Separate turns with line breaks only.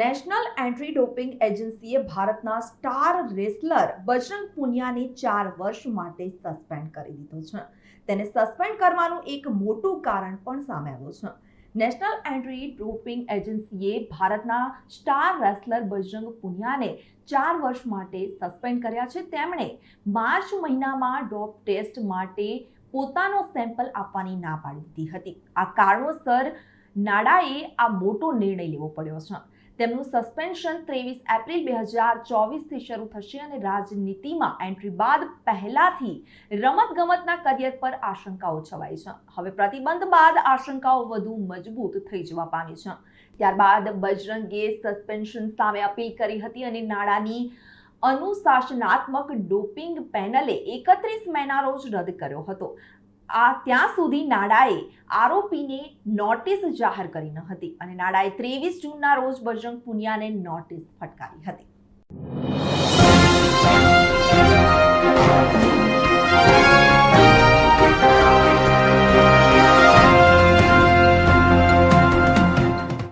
National anti doping એજન્સીએ ભારતના star wrestler Bajrang પુનિયાને 4 વર્ષ માટે સસ્પેન્ડ કરી દીધો છે. તેને સસ્પેન્ડ કરવાનું એક મોટું કારણ પણ સામે આવ્યું છે. નેશનલ એન્ટી ડોપિંગ એજન્સીએ ભારતના સ્ટાર રેસલર બજરંગ પુનિયાને 4 વર્ષ માટે સસ્પેન્ડ કર્યા છે. તેમણે માર્ચ મહિનામાં ડોપ ટેસ્ટ માટે પોતાનો સેમ્પલ આપવાની ના પાડી દીધી હતી. આ કારણોસર નાડાએ આ મોટો નિર્ણય લેવો પડ્યો છે. તેમનું સસ્પેન્શન 23 એપ્રિલ 2024થી શરૂ થશે અને રાજનીતિમાં એન્ટ્રી બાદ પહેલાથી રમતગમતના કરિયર પર આશંકાઓ છવાઈ છે. હવે પ્રતિબંધ બાદ આશંકાઓ વધુ મજબૂત થઈ જવા પામી છે. ત્યારબાદ બજરંગે સસ્પેન્શન સામે અપીલ કરી હતી અને નાડાની અનુશાસનાત્મક ડોપિંગ પેનલે 31 મેના રોજ રદ કર્યો હતો. ત્યાં સુધી નાડાએ આરોપીને નોટિસ જાહેર કરી ન હતી અને નાડાએ 23 જૂનના રોજ બજરંગ પુનિયાને નોટિસ ફટકારી હતી.